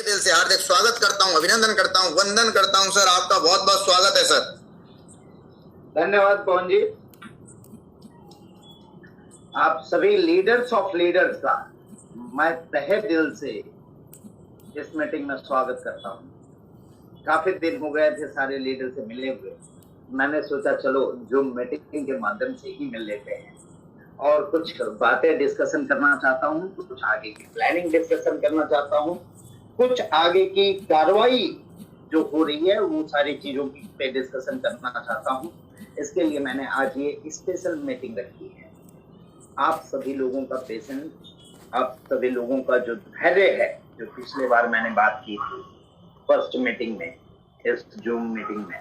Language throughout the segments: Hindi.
तहे दिल से हार्दिक स्वागत करता हूं, अभिनंदन करता हूं, वंदन करता हूं सर। आपका बहुत बहुत स्वागत है सर। धन्यवाद पवन जी। आप सभी लीडर्स ऑफ लीडर्स का मैं तहे दिल से इस मीटिंग में स्वागत करता हूं। काफी दिन हो गए थे सारे लीडर से मिले हुए। मैंने सोचा चलो जूम मीटिंग के माध्यम से ही मिल लेते हैं और कुछ बातें डिस्कशन करना चाहता हूं, कुछ आगे की प्लानिंग डिस्कशन करना चाहता हूं, कुछ आगे की कार्रवाई जो हो रही है वो सारी चीजों पे डिस्कशन करना चाहता हूं। इसके लिए मैंने आज ये स्पेशल मीटिंग रखी है। आप सभी लोगों का पेशेंस, आप सभी लोगों का जो धैर्य है, जो पिछले बार मैंने बात की थी फर्स्ट मीटिंग में, इस जूम मीटिंग में,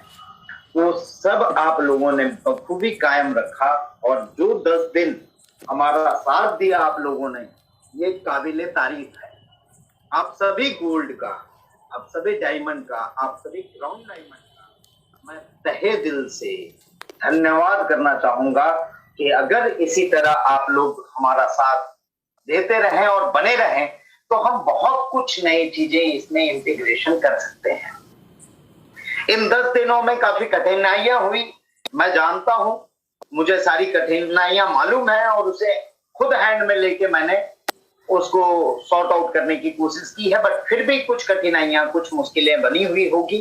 वो सब आप लोगों ने बखूबी कायम रखा और जो 10 दिन हमारा साथ दिया आप लोगों ने, ये काबिले तारीफ है। आप सभी गोल्ड का, आप सभी डायमंड का, आप सभी क्राउन डायमंड का मैं तहे दिल से धन्यवाद करना चाहूंगा कि अगर इसी तरह आप लोग हमारा साथ देते रहें और बने रहें तो हम बहुत कुछ नई चीजें इसमें इंटीग्रेशन कर सकते हैं। इन 10 दिनों में काफी कठिनाइयां हुई, मैं जानता हूं, मुझे सारी कठिनाइयां मालूम है और उसे खुद हैंड में लेके मैंने उसको सॉर्ट आउट करने की कोशिश की है। बट फिर भी कुछ कठिनाइयां, कुछ मुश्किलें बनी हुई होगी।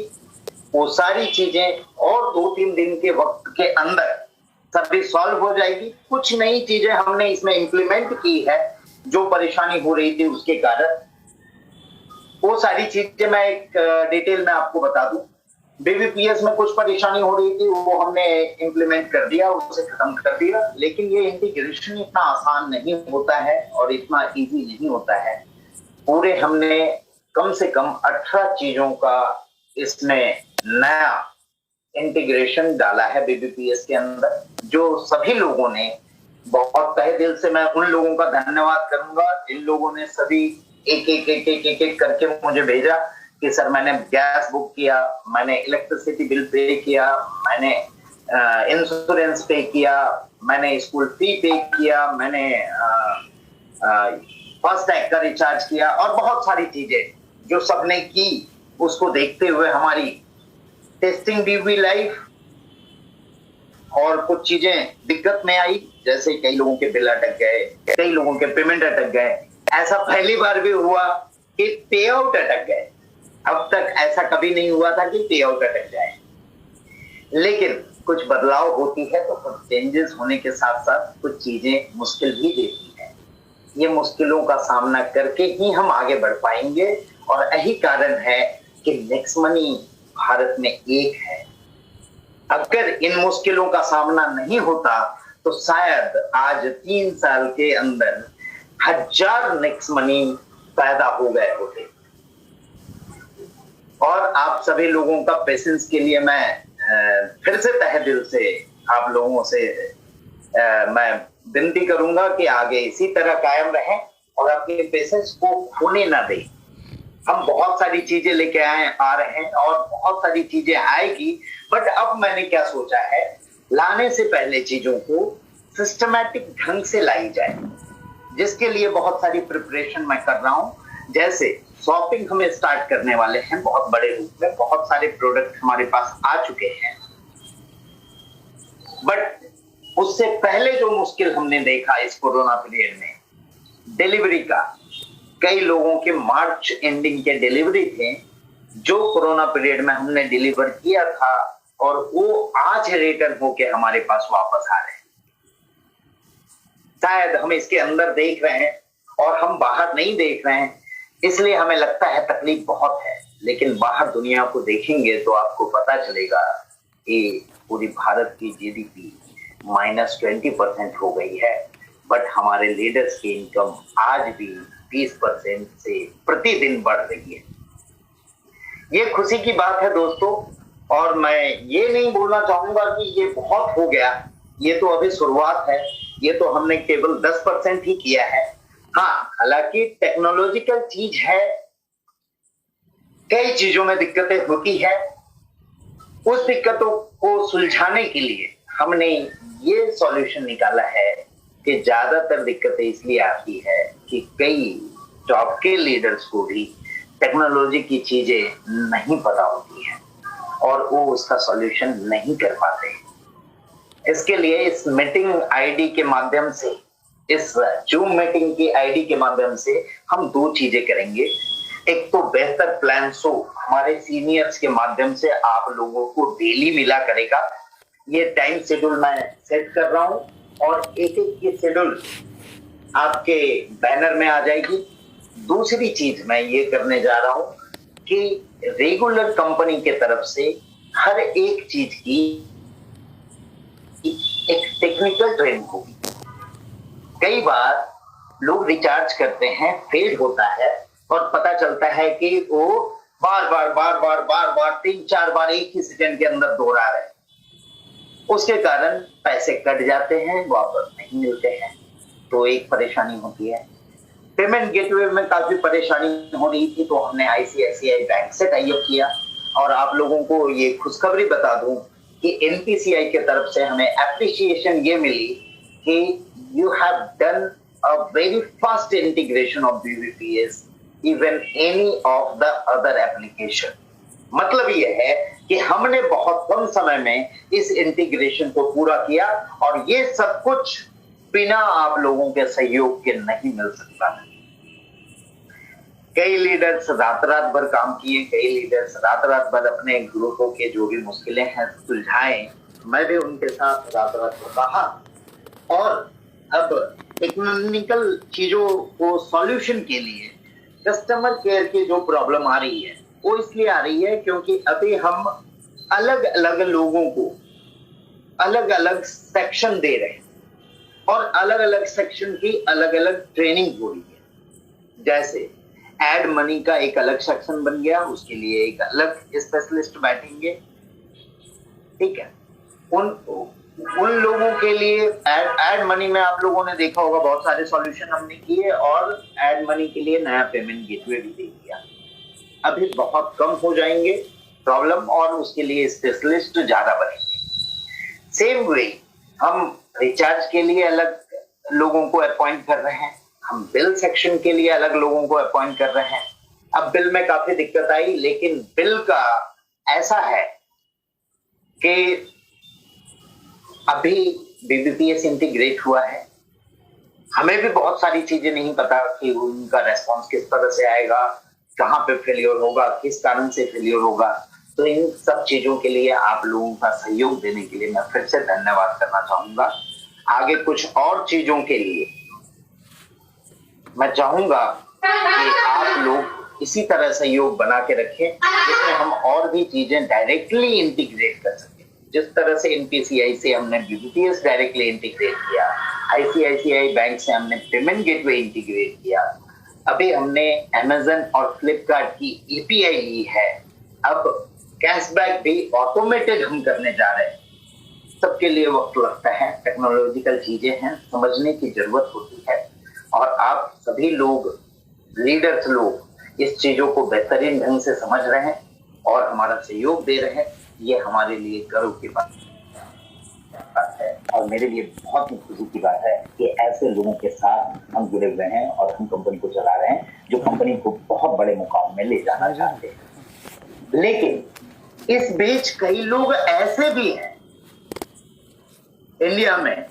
वो सारी चीजें और 2-3 दिन के वक्त के अंदर सभी सॉल्व हो जाएगी। कुछ नई चीजें हमने इसमें इंप्लीमेंट की है जो परेशानी हो रही थी उसके कारण। वो सारी चीजें मैं एक डिटेल में आपको बता दूं। बीबीपीएस में कुछ परेशानी हो रही थी, वो हमने इंप्लीमेंट कर दिया, उसे खत्म कर दिया। लेकिन ये इंटीग्रेशन इतना आसान नहीं होता है और इतना इजी नहीं होता है। पूरे हमने कम से कम 18 चीजों का इसमें नया इंटीग्रेशन डाला है बीबीपीएस के अंदर, जो सभी लोगों ने बहुत तहे दिल से मैं उन लोगों का धन्यवाद करूंगा जिन लोगों ने सभी एक करके मुझे भेजा कि सर मैंने गैस बुक किया, मैंने इलेक्ट्रिसिटी बिल पे किया, मैंने इंश्योरेंस पे किया, मैंने स्कूल फी पे किया, मैंने फास्टैग का रिचार्ज किया और बहुत सारी चीजें जो सबने की। उसको देखते हुए हमारी टेस्टिंग भी हुई लाइव और कुछ चीजें दिक्कत में आई, जैसे कई लोगों के बिल अटक गए, कई लोगों के पेमेंट अटक गए। ऐसा पहली बार भी हुआ कि पे आउट अटक गए। अब तक ऐसा कभी नहीं हुआ था कि पे आउट अटक जाए। लेकिन कुछ बदलाव होती है तो कुछ चेंजेस होने के साथ साथ कुछ चीजें मुश्किल भी देती है। ये मुश्किलों का सामना करके ही हम आगे बढ़ पाएंगे और यही कारण है कि नेक्स्ट मनी भारत में एक है। अगर इन मुश्किलों का सामना नहीं होता तो शायद आज 3 साल के अंदर 1000 नेक्स्ट मनी पैदा हो गए होते। और आप सभी लोगों का पेशेंस के लिए मैं फिर से तहे दिल से आप लोगों से मैं विनती करूंगा कि आगे इसी तरह कायम रहें और अपने पेशेंस को खोने ना दें। हम बहुत सारी चीजें लेके आ रहे हैं और बहुत सारी चीजें आएगी। बट अब मैंने क्या सोचा है, लाने से पहले चीजों को सिस्टमैटिक ढंग से लाई जाए, जिसके लिए बहुत सारी प्रिपरेशन मैं कर रहा हूं। जैसे शॉपिंग हमें स्टार्ट करने वाले हैं बहुत बड़े रूप में, बहुत सारे प्रोडक्ट हमारे पास आ चुके हैं। बट उससे पहले जो मुश्किल हमने देखा इस कोरोना पीरियड में, डिलीवरी का, कई लोगों के मार्च एंडिंग के डिलीवरी थे जो कोरोना पीरियड में हमने डिलीवर किया था और वो आज रिटर्न होके हमारे पास वापस आ रहे हैं। शायद हम इसके अंदर देख रहे हैं और हम बाहर नहीं देख रहे हैं, इसलिए हमें लगता है तकलीफ बहुत है। लेकिन बाहर दुनिया को देखेंगे तो आपको पता चलेगा कि पूरी भारत की जीडीपी -20% हो गई है। बट हमारे लीडर्स की इनकम आज भी 20% से प्रतिदिन बढ़ रही है। ये खुशी की बात है दोस्तों। और मैं ये नहीं बोलना चाहूंगा कि ये बहुत हो गया, ये तो अभी शुरुआत है। ये तो हमने केवल 10% ही किया है। हाँ, हालांकि टेक्नोलॉजिकल चीज है, कई चीजों में दिक्कतें होती है। उस दिक्कतों को सुलझाने के लिए हमने ये सॉल्यूशन निकाला है कि ज्यादातर दिक्कतें इसलिए आती है कि कई टॉप के लीडर्स को भी टेक्नोलॉजी की चीजें नहीं पता होती है और वो उसका सॉल्यूशन नहीं कर पाते। इसके लिए इस मीटिंग आईडी के माध्यम से, इस जूम मीटिंग की आईडी के माध्यम से हम दो चीजें करेंगे। एक तो बेहतर प्लान शो हमारे सीनियर्स के माध्यम से आप लोगों को डेली मिला करेगा। ये टाइम शेड्यूल मैं सेट कर रहा हूं और एक एक की शेड्यूल आपके बैनर में आ जाएगी। दूसरी चीज मैं ये करने जा रहा हूं कि रेगुलर कंपनी के तरफ से हर एक चीज की एक टेक्निकल ट्रेनिंग होगी। कई बार लोग रिचार्ज करते हैं, फेल होता है और पता चलता है कि वो बार 3-4 बार एक ही सेकंड के अंदर दोहरा रहे, उसके कारण पैसे कट जाते हैं, वापस नहीं मिलते हैं, तो एक परेशानी होती है। पेमेंट गेटवे में काफी परेशानी हो रही थी, तो हमने आईसीआईसीआई बैंक से टाई अप किया और आप लोगों को ये खुशखबरी बता दूं कि एनपीसीआई की तरफ से हमें एप्रिसिएशन ये मिली कि you have done a very fast integration of BBPS even any of the other application. मतलब ये है कि हमने बहुत कम समय में इस इंटीग्रेशन को पूरा किया और ये सब कुछ बिना आप लोगों के सहयोग के नहीं मिल सकता है। कई लीडर्स रात भर काम किए, कई लीडर्स रात भर अपने ग्रुपों के जो भी मुश्किलें हैं सुलझाएं। मैं भी उनके साथ रात भर रहा और अब टेक्निकल चीजों को सॉल्यूशन के लिए कस्टमर केयर की जो प्रॉब्लम आ रही है वो इसलिए आ रही है क्योंकि अभी हम अलग अलग लोगों को अलग अलग सेक्शन दे रहे हैं और अलग अलग सेक्शन की अलग अलग ट्रेनिंग हो रही है। जैसे एड मनी का एक अलग सेक्शन बन गया, उसके लिए एक अलग स्पेशलिस्ट बैठेंगे, ठीक है। उन लोगों के लिए एड मनी में आप लोगों ने देखा होगा बहुत सारे सॉल्यूशन हमने किए और एड मनी के लिए नया पेमेंट गेटवे भी दे दिया। अभी बहुत कम हो जाएंगे प्रॉब्लम और उसके लिए स्पेशलिस्ट ज्यादा बनेंगे। सेम वे हम रिचार्ज के लिए अलग लोगों को अपॉइंट कर रहे हैं, हम बिल सेक्शन के लिए अलग लोगों को अपॉइंट कर रहे हैं। अब बिल में काफी दिक्कत आई, लेकिन बिल का ऐसा है कि अभी बीबीपीएस इंटीग्रेट हुआ है, हमें भी बहुत सारी चीजें नहीं पता कि उनका रेस्पॉन्स किस तरह से आएगा, कहाँ पे फेलियर होगा, किस कारण से फेलियर होगा। तो इन सब चीजों के लिए आप लोगों का सहयोग देने के लिए मैं फिर से धन्यवाद करना चाहूंगा। आगे कुछ और चीजों के लिए मैं चाहूंगा कि आप लोग इसी तरह सहयोग बना के रखें जिसमें हम और भी चीजें डायरेक्टली इंटीग्रेट कर सकें। जिस तरह से एनपीसीआई से हमने बीबीपीएस डायरेक्टली इंटीग्रेट किया, आईसीआईसीआई बैंक से हमने पेमेंट गेटवे इंटीग्रेट किया, अभी हमने अमेज़न और फ्लिपकार्ट की एपीआई ली है, अब कैशबैक भी ऑटोमेटेड हम करने जा रहे हैं। सबके लिए वक्त लगता है, टेक्नोलॉजिकल चीजें हैं, समझने की जरूरत होती है और आप सभी लोग, लीडर्स लोग इस चीजों को बेहतरीन ढंग से समझ रहे हैं और हमारा सहयोग दे रहे हैं। ये हमारे लिए गर्व की बात है और मेरे लिए बहुत ही खुशी की बात है कि ऐसे लोगों के साथ हम जुड़े हुए हैं और हम कंपनी को चला रहे हैं जो कंपनी को बहुत बड़े मुकाम में ले जाना चाहते हैं। लेकिन इस बीच कई लोग ऐसे भी हैं इंडिया में,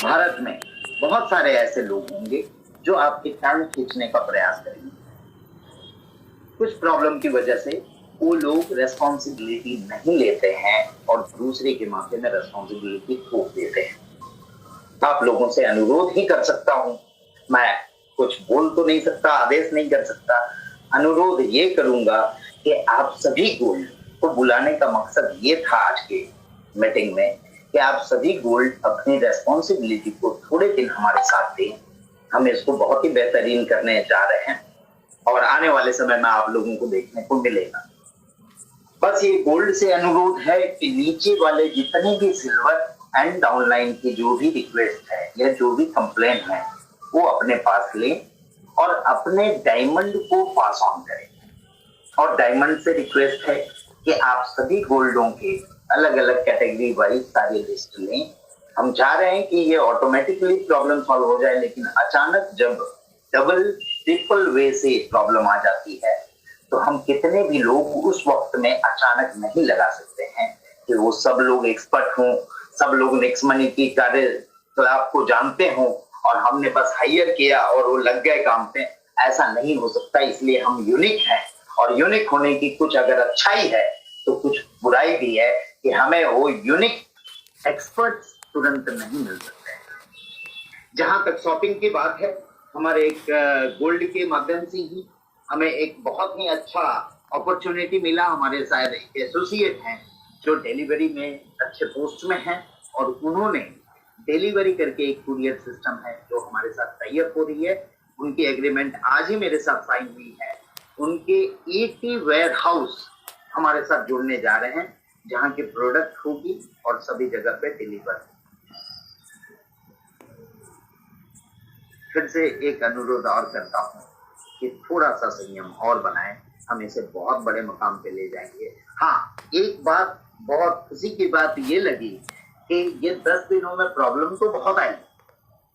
भारत में बहुत सारे ऐसे लोग होंगे जो आपके टांग खींचने का प्रयास करेंगे। कुछ प्रॉब्लम की वजह से वो लोग रेस्पॉन्सिबिलिटी नहीं लेते हैं और दूसरे के माथे में रेस्पॉन्सिबिलिटी थोप देते हैं। आप लोगों से अनुरोध ही कर सकता हूं, मैं कुछ बोल तो नहीं सकता, आदेश नहीं कर सकता, अनुरोध ये करूंगा कि आप सभी को बुलाने का मकसद ये था आज के मीटिंग में कि आप सभी गोल्ड अपनी रेस्पॉन्सिबिलिटी को थोड़े दिन हमारे साथ दें। हम इसको बहुत ही बेहतरीन करने जा रहे हैं और आने वाले समय में आप लोगों को देखने को मिलेगा। बस ये गोल्ड से अनुरोध है कि नीचे वाले जितने भी सिल्वर एंड डाउनलाइन की जो भी रिक्वेस्ट है या जो भी कंप्लेन है वो अपने पास लें और अपने डायमंड को पास ऑन करें। और डायमंड से रिक्वेस्ट है कि आप सभी गोल्डों के अलग अलग कैटेगरी वाइज सारी लिस्ट लें। हम चाह रहे हैं कि ये ऑटोमेटिकली प्रॉब्लम सॉल्व हो जाए, लेकिन अचानक जब डबल ट्रिपल वे से प्रॉब्लम आ जाती है तो हम कितने भी लोग उस वक्त में अचानक नहीं लगा सकते हैं कि वो सब लोग एक्सपर्ट हों, सब लोग नेक्स्ट मनी की कार्यकलाप को जानते हों और हमने बस हायर किया और वो लग गए काम पे। ऐसा नहीं हो सकता। इसलिए हम यूनिक हैं और यूनिक होने की कुछ अगर अच्छाई है तो कुछ बुराई भी है कि हमें वो यूनिक एक्सपर्ट्स तुरंत नहीं मिल सकते। जहां तक शॉपिंग की बात है, हमारे एक गोल्ड के माध्यम से ही हमें एक बहुत ही अच्छा अपॉर्चुनिटी मिला। हमारे शायद एक एसोसिएट हैं जो डिलीवरी में अच्छे पोस्ट में हैं और उन्होंने डिलीवरी करके एक कुरियर सिस्टम है जो हमारे साथ टाई-अप हो रही है। उनकी एग्रीमेंट आज ही मेरे साथ साइन हुई है। उनके 80 वेयर हाउस हमारे साथ जुड़ने जा रहे हैं जहां की प्रोडक्ट होगी और सभी जगह पे डिलीवर। फिर से एक अनुरोध और करता हूँ कि थोड़ा सा संयम और बनाएं, हम इसे बहुत बड़े मुकाम पे ले जाएंगे। हाँ, एक बात बहुत खुशी की बात ये लगी कि ये 10 दिनों में प्रॉब्लम तो बहुत आई,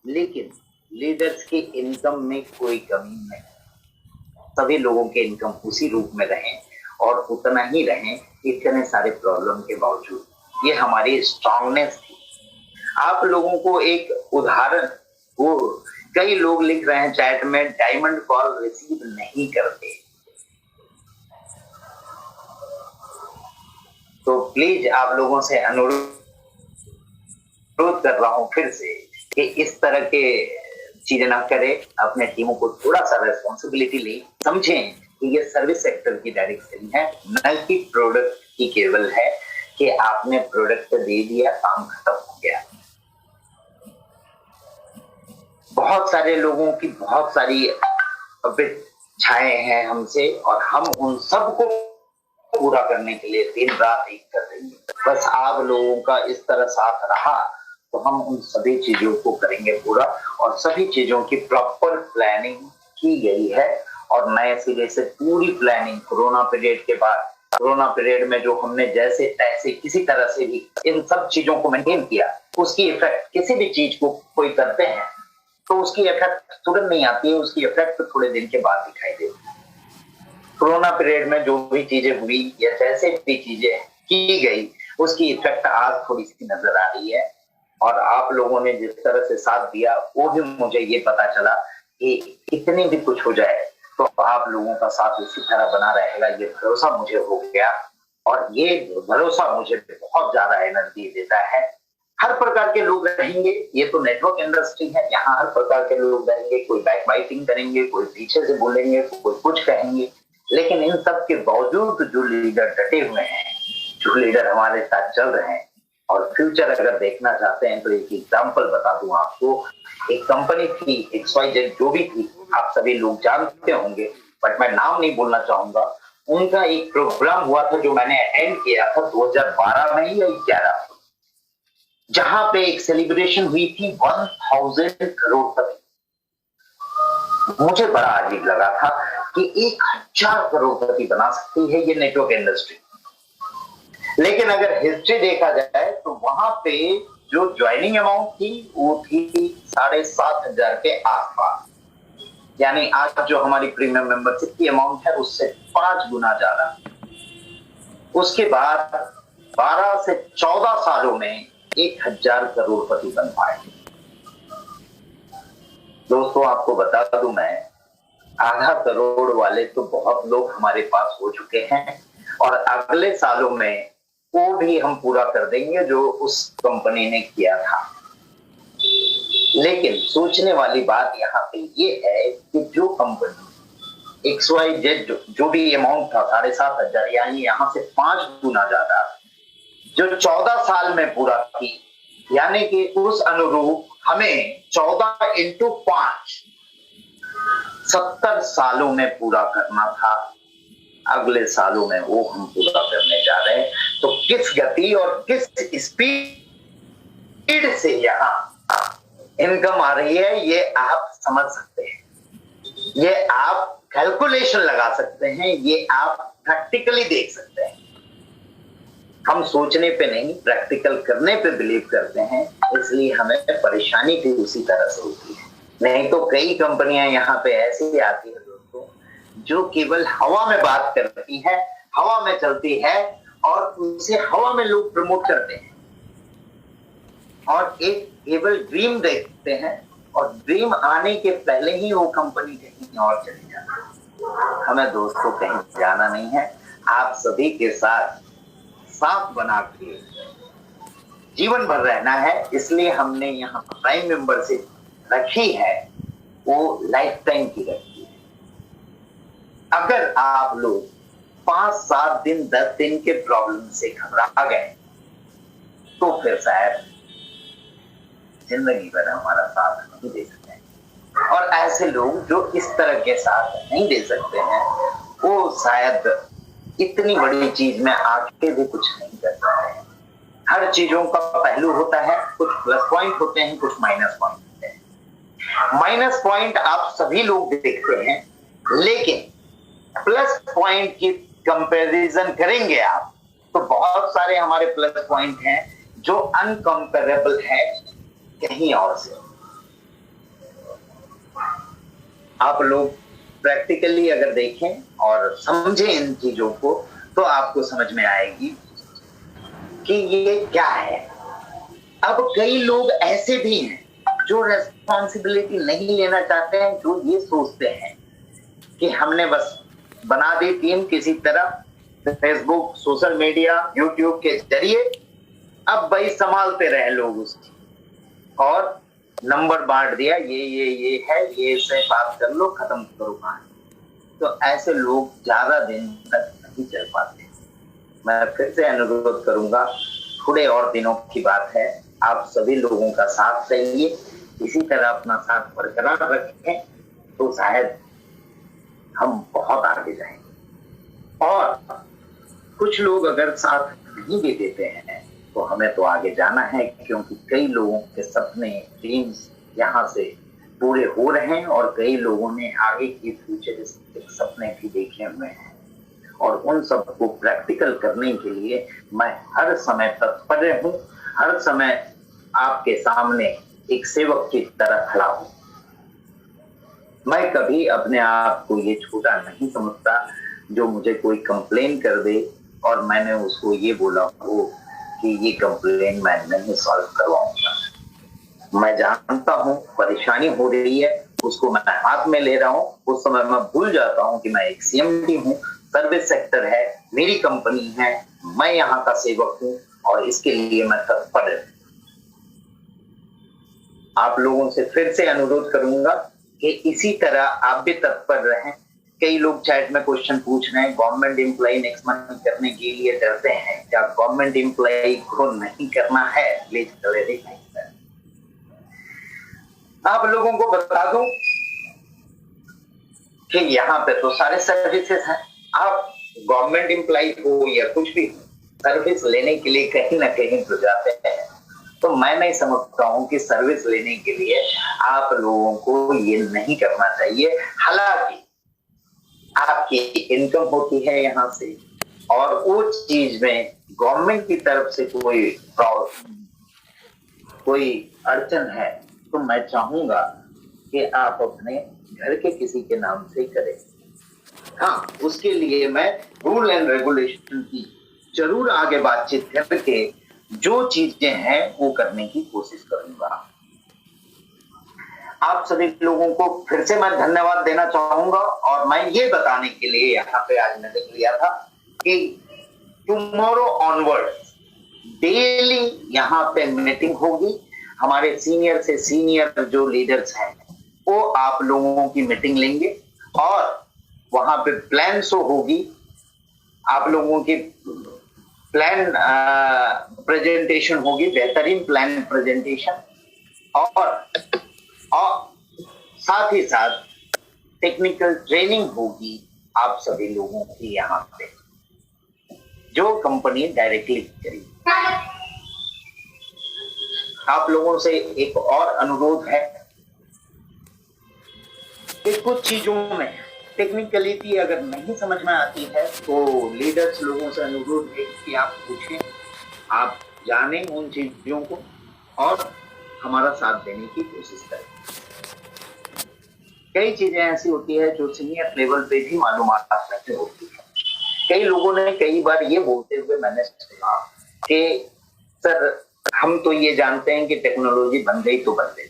लेकिन लीडर्स के इनकम में कोई कमी नहीं। सभी लोगों के इनकम उसी रूप में रहे और उतना ही रहे इतने सारे प्रॉब्लम के बावजूद। ये हमारी स्ट्रांगनेस थी। आप लोगों को एक उदाहरण, वो कई लोग लिख रहे हैं चैट में डायमंड कॉल रिसीव नहीं करते, तो प्लीज आप लोगों से अनुरोध कर रहा हूं फिर से कि इस तरह के चीजें ना करें। अपने टीमों को थोड़ा सा रेस्पॉन्सिबिलिटी ले, समझें कि ये सर्विस सेक्टर की डायरेक्शन है, न कि प्रोडक्ट की केवल है कि आपने प्रोडक्ट दे दिया, काम खत्म हो गया। बहुत सारे लोगों की बहुत सारी अपेक्षाएं हैं हमसे और हम उन सबको पूरा करने के लिए दिन रात एक कर रही है। बस आप लोगों का इस तरह साथ रहा तो हम उन सभी चीजों को करेंगे पूरा और सभी चीजों की प्रॉपर प्लानिंग की गई है और नए सिरे से पूरी प्लानिंग कोरोना पीरियड के बाद, कोरोना पीरियड में जो हमने जैसे तैसे किसी तरह से भी इन सब चीजों को मेंटेन किया, उसकी इफेक्ट किसी भी चीज को कोई करते हैं तो उसकी इफेक्ट तुरंत नहीं आती है, उसकी इफेक्ट थोड़े दिन के बाद दिखाई देती है। कोरोना पीरियड में जो भी चीजें हुई या जैसे भी चीजें की गई उसकी इफेक्ट आज थोड़ी सी नजर आ रही है और आप लोगों ने जिस तरह से साथ दिया वो भी मुझे ये पता चला कि इतनी भी कुछ हो जाए तो आप लोगों का साथ इसी तरह बना रहेगा, ये भरोसा मुझे हो गया और ये भरोसा मुझे बहुत ज्यादा एनर्जी देता है। हर प्रकार के लोग रहेंगे, ये तो नेटवर्क इंडस्ट्री है, यहाँ हर प्रकार के लोग रहेंगे। कोई बैक बाइटिंग करेंगे, कोई पीछे से बोलेंगे, कोई कुछ कहेंगे, लेकिन इन सब के बावजूद जो लीडर डटे हुए हैं, जो लीडर हमारे साथ चल रहे हैं और फ्यूचर अगर देखना चाहते हैं तो एक एग्जांपल बता दूं आपको। एक कंपनी थी XYZ, जो भी थी, आप सभी लोग जानते होंगे बट मैं नाम नहीं बोलना चाहूंगा। उनका एक प्रोग्राम हुआ था जो मैंने अटेंड किया था 2012 में या 11, जहां पे एक सेलिब्रेशन हुई थी 1000 करोड़ तक। मुझे बड़ा अजीब लगा था कि 1000 करोड़पति बना सकती है ये नेटवर्क इंडस्ट्री, लेकिन अगर हिस्ट्री देखा जाए तो वहां पे जो ज्वाइनिंग अमाउंट थी वो थी 7,500 के आसपास। यानी आज जो हमारी प्रीमियम मेंबरशिप की अमाउंट है उससे 5 गुना ज्यादा। उसके बाद 12 से 14 सालों में 1000 करोड़पति बन पाए। दोस्तों आपको बता दूं, मैं आधा करोड़ वाले तो बहुत लोग हमारे पास हो चुके हैं और अगले सालों में वो भी हम पूरा कर देंगे जो उस कंपनी ने किया था। लेकिन सोचने वाली बात यहाँ पे ये है कि जो कंपनी XYZ जो भी अमाउंट था 7,500, यानी यहाँ से 5 गुना ज्यादा, जो 14 साल में पूरा की, यानी कि उस अनुरूप हमें 14 इंटू 5 70 सालों में पूरा करना था। अगले सालों में वो हम पूरा करने जा रहे हैं। तो किस गति और किस स्पीड से यहाँ इनकम आ रही है ये आप समझ सकते हैं, ये आप कैलकुलेशन लगा सकते हैं, ये आप प्रैक्टिकली देख सकते हैं। हम सोचने पे नहीं, प्रैक्टिकल करने पे बिलीव करते हैं, इसलिए हमें परेशानी भी उसी तरह से होती है। नहीं तो कई कंपनियां यहाँ पे ऐसी आती है दोस्तों जो केवल हवा में बात करती है, हवा में चलती है और उसे हवा में लोग प्रमोट करते हैं और एक केवल ड्रीम देखते हैं और ड्रीम आने के पहले ही वो कंपनी कहीं और चली जाती है। हमें दोस्तों कहीं जाना नहीं है, आप सभी के साथ साथ बना के जीवन भर रहना है, इसलिए हमने यहाँ प्राइम मेंबरशिप रखी है, वो लाइफ टाइम की रखी है। अगर आप लोग 5-7 दिन 10 दिन के प्रॉब्लम से घबरा गए तो फिर शायद जिंदगी भर हमारा साथ नहीं दे सकते हैं। और ऐसे लोग जो इस तरह के साथ नहीं दे सकते हैं वो शायद इतनी बड़ी चीज में आके भी कुछ नहीं कर पाते हैं। हर चीजों का पहलू होता है, कुछ प्लस पॉइंट होते हैं, कुछ माइनस पॉइंट होते हैं। माइनस पॉइंट आप सभी लोग देखते हैं, लेकिन प्लस पॉइंट की कंपैरिजन करेंगे आप तो बहुत सारे हमारे प्लस पॉइंट हैं जो अनकंपेरेबल है कहीं और से। आप लोग प्रैक्टिकली अगर देखें और समझें इन चीजों को तो आपको समझ में आएगी कि ये क्या है। अब कई लोग ऐसे भी हैं जो रेस्पॉन्सिबिलिटी नहीं लेना चाहते हैं, जो ये सोचते हैं कि हमने बस बना दी टीम किसी तरह, फेसबुक, सोशल मीडिया, यूट्यूब के जरिए, अब भाई संभालते रहे लोग उसकी और नंबर बांट दिया, ये है, ये से बात कर लो, खत्म करो कहानी। तो ऐसे लोग ज्यादा दिन तक नहीं चल पाते। मैं फिर से अनुरोध करूंगा, थोड़े और दिनों की बात है, आप सभी लोगों का साथ चाहिए, इसी तरह अपना साथ बरकरार रखें तो शायद हम बहुत आगे जाएंगे। और कुछ लोग अगर साथ नहीं भी देते हैं तो हमें तो आगे जाना है, क्योंकि कई लोगों के सपने, ड्रीम्स यहाँ से पूरे हो रहे हैं और कई लोगों ने आगे की फ्यूचरिस्टिक सपने भी देखे हुए हैं और उन सबको प्रैक्टिकल करने के लिए मैं हर समय तत्पर हूँ, हर समय आपके सामने एक सेवक की तरह खड़ा हूँ। मैं कभी अपने आप को ये छोटा नहीं समझता जो मुझे कोई कंप्लेन कर दे और मैंने उसको ये बोला हो कि ये कंप्लेन मैं नहीं सॉल्व करवाऊंगा। मैं जानता हूँ परेशानी हो रही है, उसको मैं हाथ में ले रहा हूँ, उस समय मैं भूल जाता हूँ कि मैं एक सीएमडी हूँ, सर्विस सेक्टर है, मेरी कंपनी है, मैं यहाँ का सेवक हूँ और इसके लिए मैं तत्पर हूँ। आप लोगों से फिर से अनुरोध करूंगा कि इसी तरह आप भी तत्पर रहें। कई लोग चैट में क्वेश्चन पूछ रहे हैं, गवर्नमेंट एम्प्लॉय नेक्स्ट मंथ करने के लिए डरते हैं, क्या गवर्नमेंट एम्प्लॉय को नहीं करना है? प्लीज क्लैरिफाई करें। आप लोगों को बता दूं कि यहाँ पे तो सारे सर्विसेज हैं। आप गवर्नमेंट एम्प्लॉय हो या कुछ भी हो, सर्विस लेने के लिए कहीं ना कहीं तो जाते हैं। तो मैं नहीं समझता हूँ कि सर्विस लेने के लिए आप लोगों को ये नहीं करना चाहिए। हालांकि आपकी इनकम होती है यहाँ से और वो चीज में गवर्नमेंट की तरफ से कोई अड़चन है तो मैं चाहूंगा कि आप अपने घर के किसी के नाम से करें। हाँ, उसके लिए मैं रूल एंड रेगुलेशन की जरूर आगे बातचीत करके जो चीजें हैं वो करने की कोशिश करूंगा। आप सभी लोगों को फिर से मैं धन्यवाद देना चाहूंगा और मैं ये बताने के लिए यहाँ पे आज मैं देख लिया था कि टुमारो ऑनवर्ड डेली यहाँ पे मीटिंग होगी। हमारे सीनियर से सीनियर जो लीडर्स हैं वो आप लोगों की मीटिंग लेंगे और वहां पे प्लान शो होगी। आप लोगों की प्लान प्रेजेंटेशन होगी, बेहतरीन प्लान प्रेजेंटेशन और साथ ही साथ टेक्निकल ट्रेनिंग होगी आप सभी लोगों की यहाँ पे, जो कंपनी डायरेक्टली करेगी। आप लोगों से एक और अनुरोध है कि कुछ चीजों में टेक्निकलिटी अगर नहीं समझ में आती है तो लीडर्स लोगों से अनुरोध है कि आप पूछें, आप जानें उन चीजों को और हमारा साथ देने की कोशिश करें। कई चीजें ऐसी होती है जो सीनियर लेवल पे भी मालूमात नहीं होती है। कई लोगों ने कई बार ये बोलते हुए मैंने सुना कि सर हम तो ये जानते हैं कि टेक्नोलॉजी बन गई तो बन गई।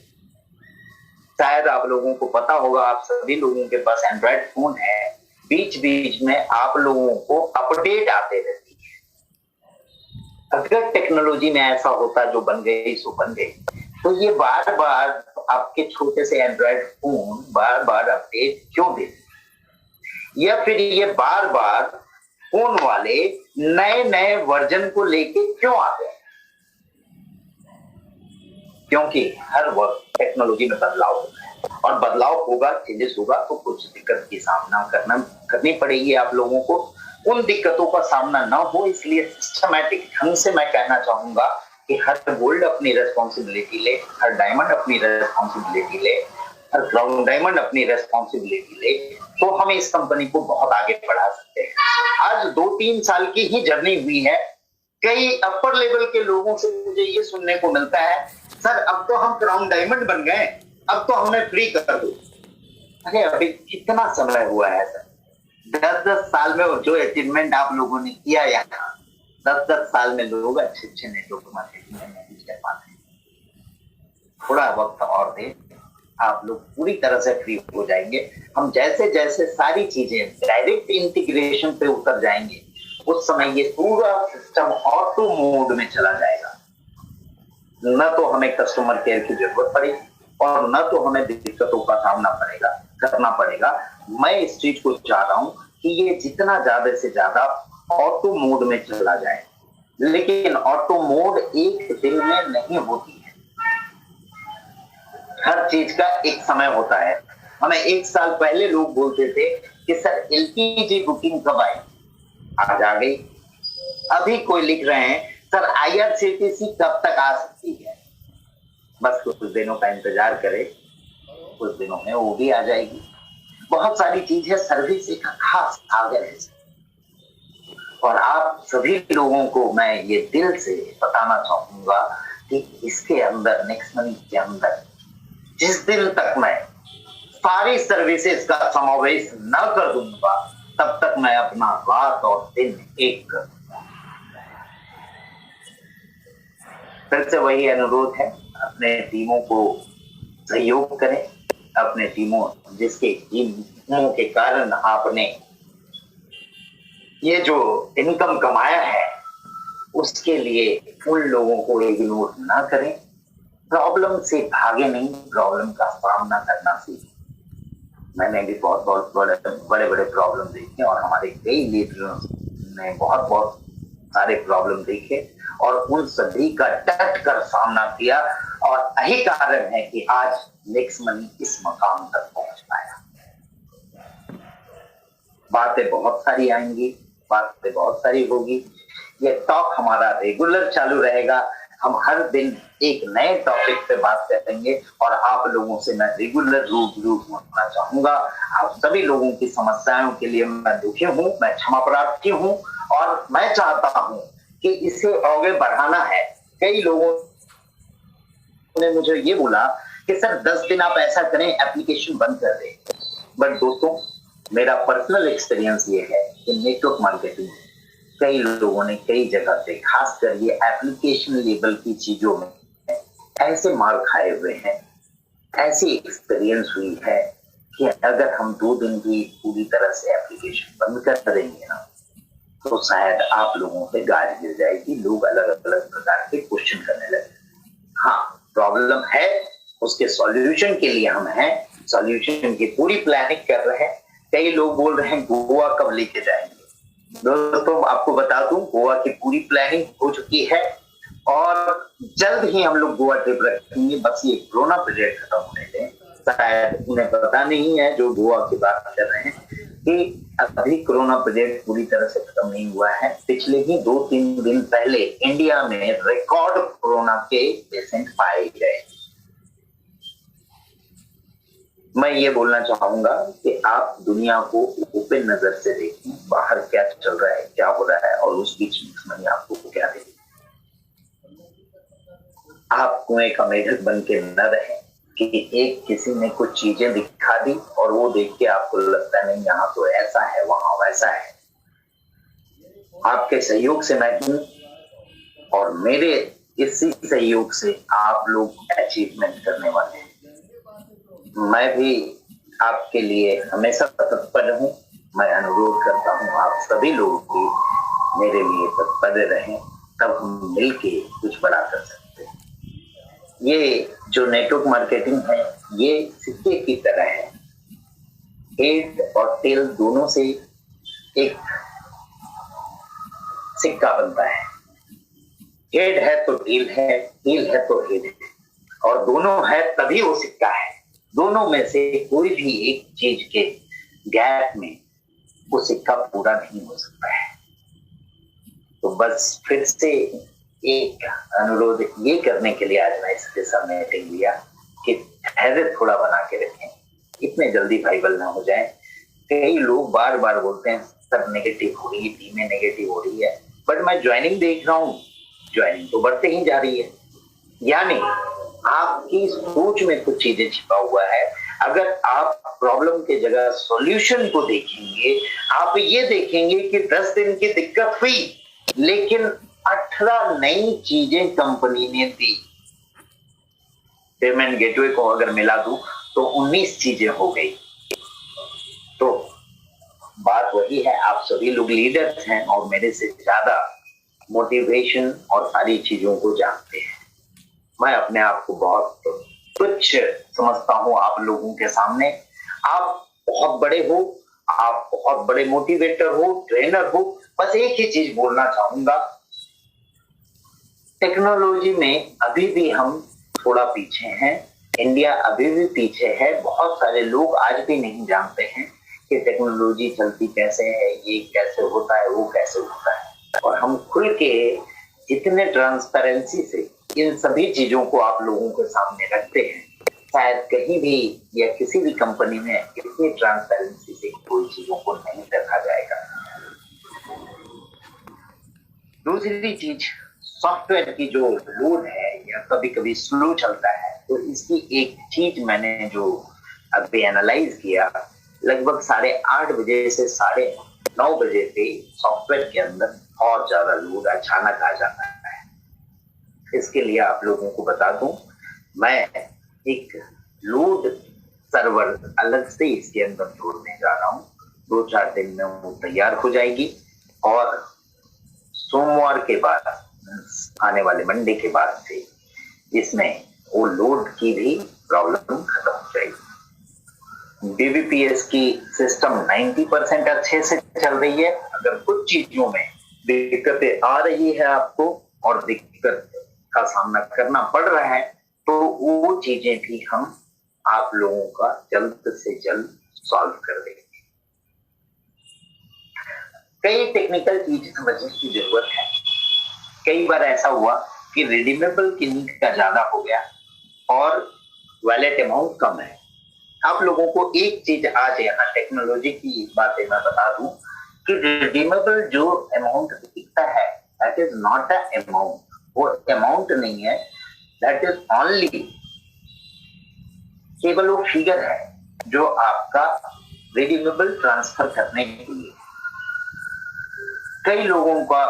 शायद आप लोगों को पता होगा, आप सभी लोगों के पास एंड्रॉइड फोन है, बीच बीच में आप लोगों को अपडेट आते रहती है। अगर टेक्नोलॉजी में ऐसा होता जो बन गई सो बन गई, तो ये बार बार आपके छोटे से एंड्रॉइड फोन बार बार अपडेट क्यों देते, या फिर ये बार बार फोन वाले नए नए वर्जन को लेके क्यों आते हैं? क्योंकि हर वक्त टेक्नोलॉजी में बदलाव होता है, और बदलाव होगा, चेंजेस होगा, तो कुछ दिक्कत की सामना करनी पड़ेगी आप लोगों को। उन दिक्कतों का सामना ना हो, इसलिए सिस्टमैटिक ढंग से मैं कहना चाहूंगा कि हर गोल्ड अपनी रेस्पॉन्सिबिलिटी ले, हर डायमंड अपनी रेस्पॉन्सिबिलिटी ले, हर ब्राउन डायमंड अपनी रेस्पॉन्सिबिलिटी ले, तो हम इस कंपनी को बहुत आगे बढ़ा सकते हैं। आज 2-3 साल की ही जर्नी हुई है। कई अपर लेवल के लोगों से मुझे ये सुनने को मिलता है, सर अब तो हम क्राउन डायमंड बन गए, अब तो हमें फ्री कर दो। अरे अभी कितना समय हुआ है सर? 10-10 साल में जो अचीवमेंट आप लोगों ने किया यहाँ, 10-10 साल में लोग अच्छे अच्छे नेटवर्क मार्केटिंग में मैनेज कर पाते हैं। थोड़ा वक्त और दे, आप लोग पूरी तरह से फ्री हो जाएंगे। हम जैसे जैसे सारी चीजें डायरेक्ट इंटीग्रेशन पे उतर जाएंगे, उस समय ये पूरा सिस्टम ऑटो मोड में चला जाएगा। न तो हमें कस्टमर केयर की जरूरत पड़ेगी और न तो हमें दिक्कतों का सामना करना पड़ेगा। मैं इस चीज को चाह रहा हूं कि ये जितना ज्यादा से ज्यादा ऑटो मोड में चला जाए, लेकिन ऑटो मोड एक दिन में नहीं होती है। हर चीज का एक समय होता है। हमें 1 साल पहले लोग बोलते थे कि सर एलपीजी बुकिंग कब आई, आज आ गई। अभी कोई लिख रहे हैं सर आईआरसीटीसी कब तक आ सकती है। बस कुछ दिनों का इंतजार करें, कुछ दिनों में वो भी आ जाएगी। बहुत सारी चीजें सर्विस एक खास आगे है, और आप सभी लोगों को मैं ये दिल से बताना चाहूंगा कि इसके अंदर, नेक्स्ट मनी के अंदर, जिस दिन तक मैं सारी सर्विसेज का समावेश न कर दूंगा, तब तक मैं अपना रात और दिन एक कर दूंगा। फिर से वही अनुरोध है, अपने टीमों को सहयोग करें, अपने टीमों जिसके टीमों के कारण आपने ये जो इनकम कमाया है, उसके लिए उन लोगों को इग्नोर ना करें। प्रॉब्लम से भागे नहीं, प्रॉब्लम का सामना करना सीखें। मैंने भी बहुत बड़े प्रॉब्लम देखे, और हमारे कई लीडरों ने बहुत सारे प्रॉब्लम देखे, और उन सभी का डट कर सामना किया, और यही कारण है कि आज नेक्स्ट मनी इस मकाम तक पहुंच पाया। बातें बहुत सारी आएंगी, बातें बहुत सारी होगी। ये टॉक हमारा रेगुलर चालू रहेगा। हम हर दिन एक नए टॉपिक पे बात करेंगे, और आप लोगों से मैं रेगुलर रूबरू होना चाहूंगा। आप सभी लोगों की समस्याओं के लिए मैं दुखी हूँ, मैं क्षमा प्रार्थी हूँ, और मैं चाहता हूँ कि इसे आगे बढ़ाना है। कई लोगों ने मुझे ये बोला कि सर 10 दिन आप ऐसा करें, एप्लीकेशन बंद कर दें। बट दोस्तों, मेरा पर्सनल एक्सपीरियंस ये है कि नेटवर्क मार्केटिंग कई लोगों ने कई जगह पे, खासकर ये एप्लीकेशन लेवल की चीजों में ऐसे मार खाए हुए हैं, ऐसी एक्सपीरियंस हुई है कि अगर हम 2 दिन भी पूरी तरह से एप्लीकेशन बंद कर देंगे ना, तो शायद आप लोगों पे गाज गिर जाएगी। लोग अलग अलग प्रकार के क्वेश्चन करने लगे। हाँ, प्रॉब्लम है, उसके सॉल्यूशन के लिए हम हैं, सॉल्यूशन की पूरी प्लानिंग कर रहे हैं। कई लोग बोल रहे हैं गोवा कब लेके जाएंगे। दोस्तों, आपको बता दूं, गोवा की पूरी प्लानिंग हो चुकी है, और जल्द ही हम लोग गोवा ट्रिप रखेंगे। बस ये कोरोना पीरियड खत्म होने दें। शायद उन्हें पता नहीं है जो गोवा की बात कर रहे हैं कि अभी कोरोना पीरियड पूरी तरह से खत्म नहीं हुआ है। पिछले ही 2-3 दिन पहले इंडिया में रिकॉर्ड कोरोना के पेशेंट पाए गए। मैं ये बोलना चाहूंगा कि आप दुनिया को ओपन नजर से देखें, बाहर क्या चल रहा है, क्या हो रहा है, और उस बीच में आपको क्या देखें। आप कुएं का मेढक बन के न रहें, कि एक किसी ने कुछ चीजें दिखा दी और वो देख के आपको लगता नहीं यहाँ तो ऐसा है वहां वैसा है। आपके सहयोग से मैं हूं और मेरे इसी सहयोग से आप लोग अचीवमेंट करने वाले हैं। मैं भी आपके लिए हमेशा तत्पर हूं। मैं अनुरोध करता हूं आप सभी लोग भी मेरे लिए तत्पर रहें, तब हम मिलके कुछ बड़ा कर सकते हैं। ये जो नेटवर्क मार्केटिंग है ये सिक्के की तरह है, हेड और टेल दोनों से एक सिक्का बनता है। हेड है तो टेल है तो हेड है, और दोनों है तभी वो सिक्का है। दोनों में से कोई भी एक चीज के गैप में वो सिक्का पूरा नहीं हो सकता है। तो बस फिर से एक अनुरोध ये करने के लिए आज मैं इसके सामने मीटिंग लिया कि धैर्य थोड़ा बना के रखें, इतने जल्दी वाइबल ना हो जाए। कई लोग बार बार बोलते हैं सर नेगेटिव हो रही है, टीमें नेगेटिव हो रही है, बट मैं ज्वाइनिंग देख रहा हूँ, ज्वाइनिंग तो बढ़ते ही जा रही है। यानी आपकी सोच में कुछ चीजें छिपा हुआ है। अगर आप प्रॉब्लम के जगह सॉल्यूशन को देखेंगे, आप ये देखेंगे कि 10 दिन की दिक्कत हुई लेकिन 18 नई चीजें कंपनी ने दी। पेमेंट गेटवे को अगर मिला दूं तो 19 चीजें हो गई। तो बात वही है, आप सभी लोग लीडर्स हैं और मेरे से ज्यादा मोटिवेशन और सारी चीजों को जानते हैं। मैं अपने आप को बहुत तुच्छ समझता हूं आप लोगों के सामने। आप बहुत बड़े हो, आप बहुत बड़े मोटिवेटर हो, ट्रेनर हो। बस एक ही चीज बोलना चाहूंगा, टेक्नोलॉजी में अभी भी हम थोड़ा पीछे हैं। इंडिया अभी भी पीछे है। बहुत सारे लोग आज भी नहीं जानते हैं कि टेक्नोलॉजी चलती कैसे है, ये कैसे होता है, वो कैसे होता है। और हम खुल के इतने ट्रांसपेरेंसी से इन सभी चीजों को आप लोगों के सामने रखते हैं, शायद कहीं भी या किसी भी कंपनी में इतनी ट्रांसपेरेंसी से कोई चीजों को नहीं रखा जाएगा। दूसरी चीज, सॉफ्टवेयर की जो लोड है या कभी कभी स्लो चलता है, तो इसकी एक चीज मैंने जो अभी एनालाइज किया, लगभग 8:30 बजे से 9:30 बजे पे सॉफ्टवेयर के अंदर और ज्यादा लोड अचानक आ जाता है। इसके लिए आप लोगों को बता दूं, मैं एक लोड सर्वर अलग से इसके अंदर जोड़ने जा रहा हूं। 2-4 दिन में वो तैयार हो जाएगी और सोमवार के बाद, आने वाले मंडे के बाद से इसमें वो लोड की भी प्रॉब्लम खत्म हो जाएगी। बीबीपीएस की सिस्टम 90% अच्छे से चल रही है। अगर कुछ चीजों में दिक्कतें आ रही है आपको और दिक्कत का सामना करना पड़ रहा है, तो वो चीजें भी हम आप लोगों का जल्द से जल्द सॉल्व कर देंगे। कई टेक्निकल चीज समझने की जरूरत है। कई बार ऐसा हुआ कि रिडीमेबल की नीड का ज्यादा हो गया और वैलेट अमाउंट कम है। आप लोगों को एक चीज आज यहाँ टेक्नोलॉजी की बातें मैं बता दूं कि रिडीमेबल जो अमाउंट दिखता है, that is not a amount. वो अमाउंट नहीं है, दैट इज ओनली केवल वो फिगर है जो आपका रिडीमेबल ट्रांसफर करने के लिए। कई लोगों का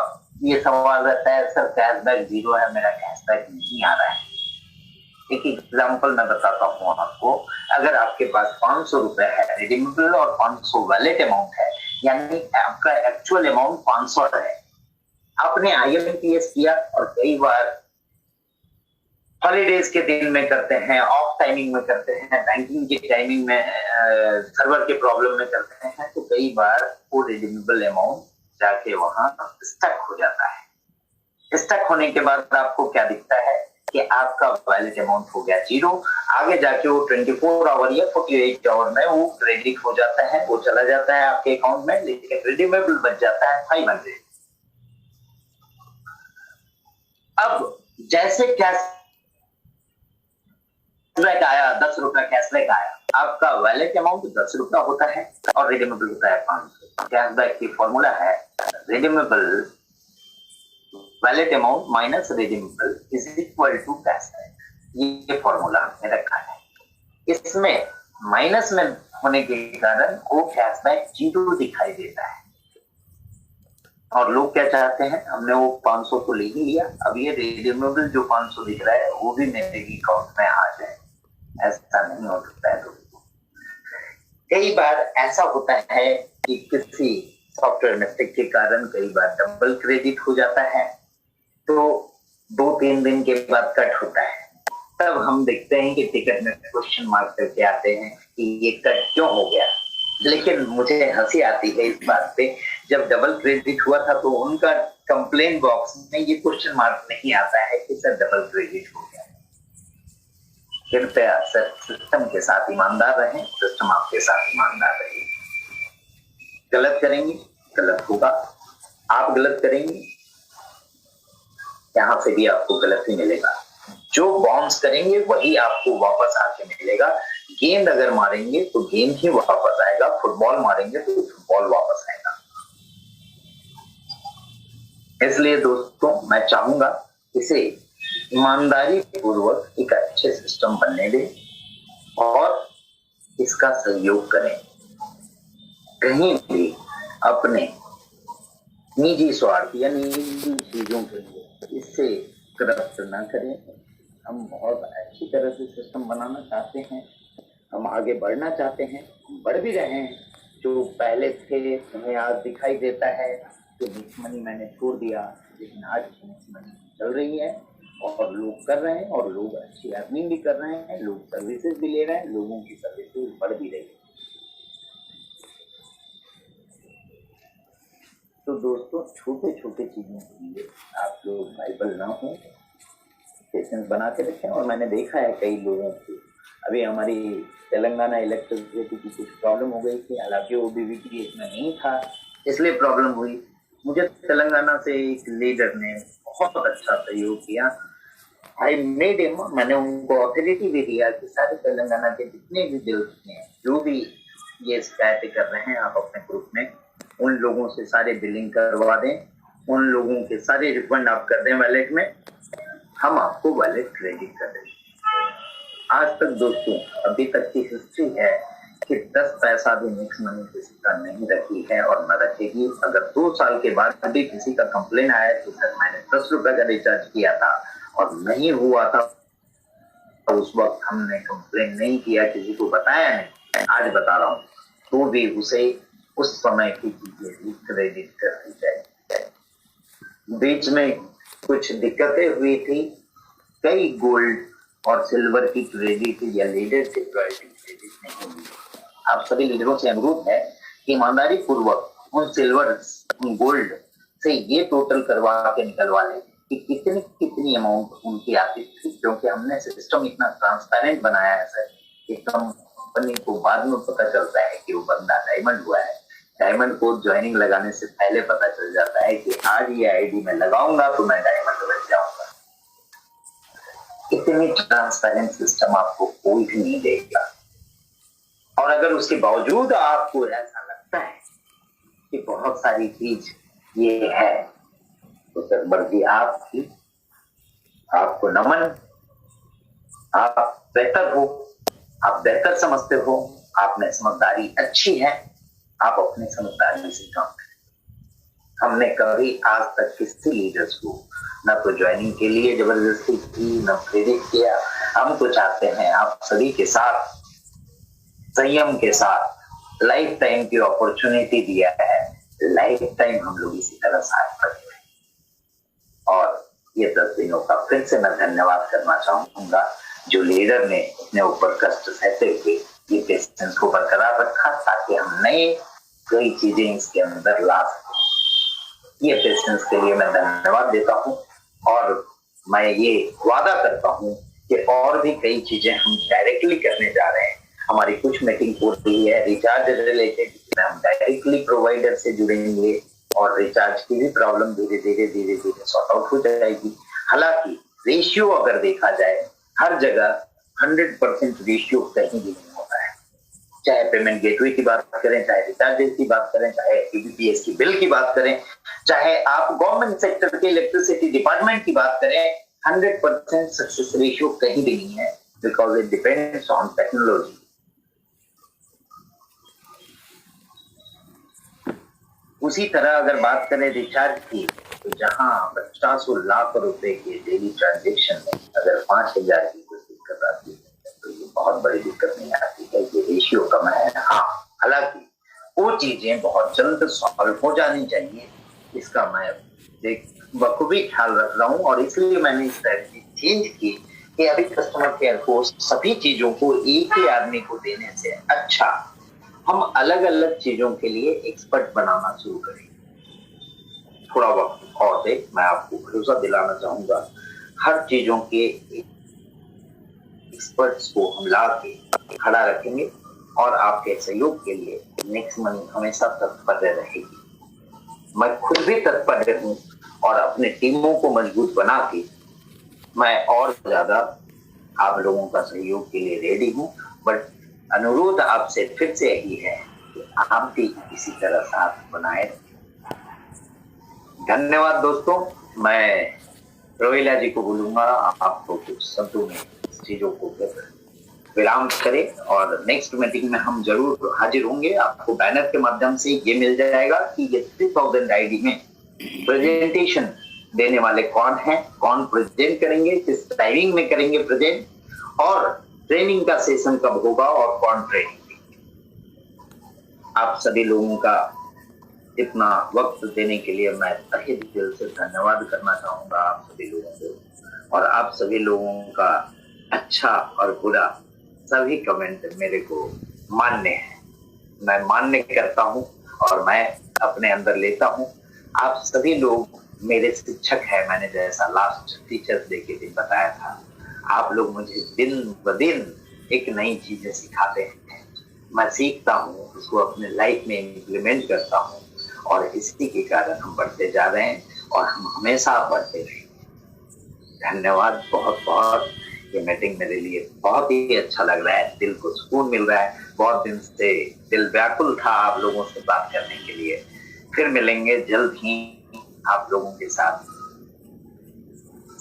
ये सवाल रहता है, सर कैशबैक 0 है, मेरा कैशबैक नहीं आ रहा है। एक एग्जांपल मैं बताता हूँ आपको। अगर आपके पास 500 रुपए है रिडीमेबल और 500 वैलेट अमाउंट है, यानी आपका एक्चुअल अमाउंट 500 है। आपने IMPS किया और कई बार हॉलीडेज के दिन में करते हैं, ऑफ टाइमिंग में करते हैं, बैंकिंग की टाइमिंग में, सर्वर के प्रॉब्लम में करते हैं, तो कई बार वो रिडीमेबल अमाउंट जाके वहां स्टक हो जाता है। स्टक होने के बाद आपको क्या दिखता है कि आपका वैलेट अमाउंट हो गया 0। आगे जाके वो 24 आवर या 48 आवर में वो क्रेडिट हो जाता है, वो चला जाता है आपके अकाउंट में, लेकिन रिडीमेबल बच जाता है 500। अब जैसे कैशबैक आया, 10 रुपया कैशबैक आया, आपका वैलेट अमाउंट 10 रुपया होता है और रिडीमेबल होता है 500। कैशबैक की फॉर्मूला है redeemable wallet amount minus redeemable is equal to cashback. ये फॉर्मूला हमने रखा है। इसमें माइनस में होने के कारण वो कैशबैक 0 दिखाई देता है। और लोग क्या चाहते हैं, हमने वो 500 तो ले ही लिया, अब ये रिडीमेबल जो 500 दिख रहा है वो भी मेरे अकाउंट में आ जाए। ऐसा नहीं हो सकता है दोस्तों। कई बार ऐसा होता है कि किसी सॉफ्टवेयर मिस्टेक के कारण कई बार डबल क्रेडिट हो जाता है, तो 2-3 दिन के बाद कट होता है। तब हम देखते हैं कि टिकट में क्वेश्चन मार्क करके आते हैं कि ये कट क्यों हो गया। लेकिन मुझे हंसी आती है इस बात पे, जब डबल क्रेडिट हुआ था तो उनका कंप्लेन बॉक्स में ये क्वेश्चन मार्क नहीं आता है कि सर डबल क्रेडिट हो गया। कृपया सर सिस्टम के साथ ईमानदार रहें, सिस्टम आपके साथ ईमानदार रहे। गलत करेंगे गलत होगा, आप गलत करेंगे यहां से भी आपको गलत ही मिलेगा। जो बाउंस करेंगे वही आपको वापस आके मिलेगा। गेंद अगर मारेंगे तो गेंद ही वापस आएगा, फुटबॉल मारेंगे तो फुटबॉल वापस आएगा। इसलिए दोस्तों मैं चाहूंगा इसे ईमानदारी पूर्वक एक अच्छे सिस्टम बनने दें और इसका सहयोग करें। कहीं भी अपने निजी स्वार्थ या निजी चीजों के लिए इससे करप्ट न करें। हम बहुत अच्छी तरह से सिस्टम बनाना चाहते हैं, हम आगे बढ़ना चाहते हैं, हम बढ़ भी रहे हैं। जो पहले थे उन्हें आज दिखाई देता है कि मिक्स मनी मैंने छोड़ दिया, लेकिन आज मिक्स मनी चल रही है और लोग कर रहे हैं और लोग अच्छी अर्निंग भी कर रहे हैं, लोग सर्विसेज भी ले रहे हैं, लोगों की सर्विसेज बढ़ भी रही है। तो दोस्तों छोटे छोटे चीजों के लिए आप लोग बाइबल ना हो, पेशेंस बना के रखें। और मैंने देखा है कई लोगों को, अभी हमारी तेलंगाना इलेक्ट्रिसिटी की कुछ प्रॉब्लम हो गई थी, हालांकि ओबीवीटी इसमें नहीं था इसलिए प्रॉब्लम हुई। मुझे तेलंगाना से एक लीडर ने बहुत अच्छा सहयोग किया। आई मेड हिम, मैंने उनको अथॉरिटी भी दिया कि सारे तेलंगाना के जितने भी बिल्स हैं, जो भी ये शिकायतें कर रहे हैं, आप अपने ग्रुप में उन लोगों से सारे बिलिंग करवा दें, उन लोगों के सारे रिफंड आप कर दें वैलेट में, हम आपको वैलेट क्रेडिट कर दें। आज तक दोस्तों अभी तक की हिस्ट्री है कि 10 पैसा भी मिक्स मनी किसी का नहीं रखी है और न रखेगी। अगर 2 साल के बाद भी किसी का कंप्लेन आया कि सर मैंने 10 रुपए का रिचार्ज किया था और नहीं हुआ था, तो उस वक्त हमने कंप्लेन नहीं किया, किसी को बताया नहीं, आज बता रहा हूँ, तो भी उसे उस समय की चीजें क्रेडिट कर दी जाए। बीच में कुछ दिक्कतें हुई थी, कई गोल्ड और सिल्वर की क्रेडिट या लीडरशिप क्रेडिट नहीं हुई। आप सभी लीडरों से अनुरोध है कि ईमानदारी पूर्वक उन सिल्वर उन गोल्ड से ये टोटल करवा के निकलवा लें कि कितनी अमाउंट उनकी आती थी, क्योंकि हमने सिस्टम इतना ट्रांसपेरेंट बनाया है सर कि कंपनी को बाद में पता चलता है कि वो बंदा डायमंड हुआ है। डायमंड को ज्वाइनिंग लगाने से पहले पता चल जाता है कि आज ये आईडी में लगाऊंगा तो मैं डायमंड बन जाऊंगा। इतनी ट्रांसपेरेंट सिस्टम आपको कोई भी नहीं देगा। और अगर उसके बावजूद आपको ऐसा लगता है कि बहुत सारी चीज ये है, तो सर मर्जी आपकी, आपको नमन, आप बेहतर हो, आप बेहतर समझते हो, आप में समझदारी अच्छी है, आप अपनी समझदारी से काम करें। हमने कभी आज तक किसी लीडर्स को न तो ज्वाइनिंग के लिए जबरदस्ती की, न प्रेरित किया। हम तो चाहते हैं आप सभी के साथ संयम के साथ लाइफ टाइम की अपॉर्चुनिटी दिया है, लाइफ टाइम हम लोग इसी तरह साथ करेंगे। और ये 10 दिनों का फिर से मैं धन्यवाद करना चाहूंगा जो लीडर ने अपने ऊपर कष्ट सहते हुए ये पेशेंस को बरकरार रखा, ताकि हम नए कई चीजें इसके अंदर ला सकें। ये पेशेंस के लिए मैं धन्यवाद देता हूँ और मैं ये वादा करता हूँ कि और भी कई चीजें हम डायरेक्टली करने जा रहे हैं। हमारी कुछ मीटिंग हो रही है रिचार्ज रिलेटेड, जिसमें हम डायरेक्टली प्रोवाइडर से जुड़ेंगे और रिचार्ज की भी प्रॉब्लम धीरे धीरे सॉर्ट आउट हो जाएगी। हालांकि रेशियो अगर देखा जाए हर जगह 100% रेशियो कहीं भी नहीं होता है। चाहे पेमेंट गेटवे की बात करें, चाहे रिचार्जेस की बात करें, चाहे ईबीपीएस की बिल की बात करें, चाहे आप गवर्नमेंट सेक्टर के इलेक्ट्रिसिटी डिपार्टमेंट की बात करें, 100% सक्सेस रेशियो कहीं भी नहीं है। because it depends on technology. उसी तरह अगर बात करें रिचार्ज की, तो जहां 50 लाख रुपए के डेली ट्रांजेक्शन में अगर 5,000 की कुछ दिक्कत आती है तो ये बहुत बड़ी दिक्कत नहीं आती है, ये रेशियो कम है। हाँ, हालांकि वो चीजें बहुत जल्द सॉल्व हो जानी चाहिए, इसका मैं बखूबी ख्याल रख रहा हूँ और इसलिए मैंने स्ट्रेटजी चेंज की कि अभी कस्टमर केयर को सभी चीजों को एक ही आदमी को देने से अच्छा हम अलग अलग चीजों के लिए एक्सपर्ट बनाना शुरू करें। थोड़ा वक्त और दे, मैं आपको भरोसा दिलाना चाहूंगा, हर चीजों के एक्सपर्ट्स को हम ला के खड़ा रखेंगे और आपके सहयोग के लिए नेक्स्ट मनी हमेशा तत्पर रहेगी। मैं खुद भी तत्पर हूँ और अपने टीमों को मजबूत बना के मैं और ज्यादा आप लोगों का सहयोग के लिए रेडी हूँ। बट अनुरोध आपसे फिर से यही है कि आप भी इसी तरह साथ बनाए रखें। धन्यवाद दोस्तों। मैं रोहिला जी को बोलूंगा आपको कुछ शब्दों में चीजों को विराम करें और नेक्स्ट मीटिंग में हम जरूर हाजिर होंगे। आपको बैनर के माध्यम से ये मिल जाएगा कि ये 3000 आईडी में प्रेजेंटेशन देने वाले कौन है, कौन प्रेजेंट करेंगे, किस टाइमिंग में करेंगे प्रेजेंट, और ट्रेनिंग का सेशन कब होगा और कौन ट्रेनिंग देंगे। आप सभी लोगों का इतना वक्त देने के लिए मैं तहे दिल से धन्यवाद करना चाहूंगा आप सभी लोगों को। और आप सभी लोगों का अच्छा और बुरा सभी कमेंट मेरे को मान्य है, मैं मान्य करता हूं और मैं अपने अंदर लेता हूं। आप सभी लोग मेरे शिक्षक हैं, मैंने जैसा लास्ट टीचर्स डे के दिन बताया था, आप लोग मुझे दिन ब दिन एक नई चीजें सिखाते हैं, मैं सीखता हूँ, उसको अपने लाइफ में इम्प्लीमेंट करता हूँ और इसी के कारण हम बढ़ते जा रहे हैं और हम हमेशा बढ़ते रहेंगे। धन्यवाद बहुत बहुत। ये मीटिंग मेरे लिए बहुत ही अच्छा लग रहा है, दिल को सुकून मिल रहा है। बहुत दिन से दिल व्याकुल था आप लोगों से बात करने के लिए। फिर मिलेंगे जल्द ही आप लोगों के साथ।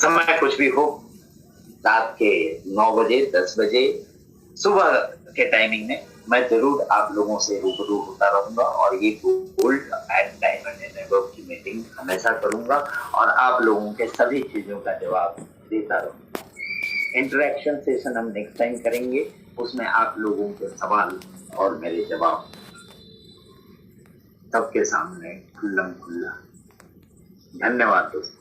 समय कुछ भी हो, रात के 9 बजे 10 बजे सुबह के टाइमिंग में मैं जरूर आप लोगों से रूबरू होता रहूंगा और ये गोल्ड एंड डायमंड नेटवर्क की मीटिंग हमेशा करूंगा और आप लोगों के सभी चीजों का जवाब देता रहूंगा। इंटरेक्शन सेशन हम नेक्स्ट टाइम करेंगे, उसमें आप लोगों के सवाल और मेरे जवाब सबके सामने खुल्लम खुल्ला। धन्यवाद दोस्तों।